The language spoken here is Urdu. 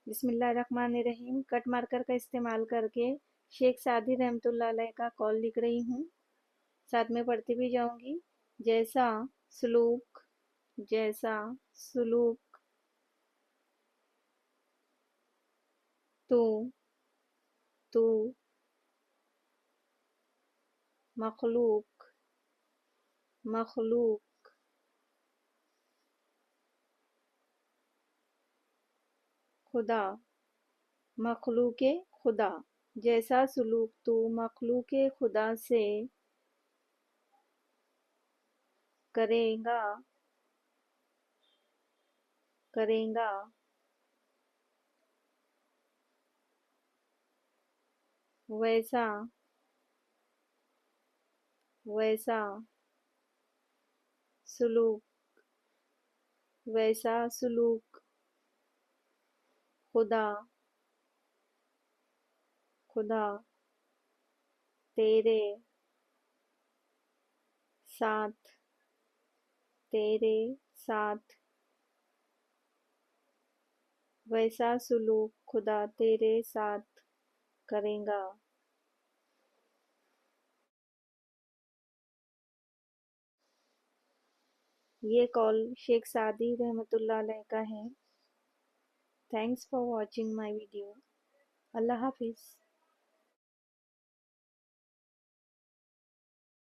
بسم اللہ الرحمن الرحیم۔ کٹ مارکر کا استعمال کر کے شیخ سعدی رحمۃ اللہ علیہ کا قول لکھ رہی ہوں، ساتھ میں پڑھتی بھی جاؤں گی۔ جیسا سلوک، جیسا سلوک، تو مخلوق، مخلوق، خدا، مخلوق خدا۔ جیسا سلوک تو مخلوق خدا سے کرے گا ویسا سلوک خدا تیرے ساتھ، ویسا سلوک خدا تیرے ساتھ کرے گا۔ یہ قول شیخ سعدی رحمۃ اللہ علیہ کا ہے۔ Thanks for watching my video. Allah حافظ۔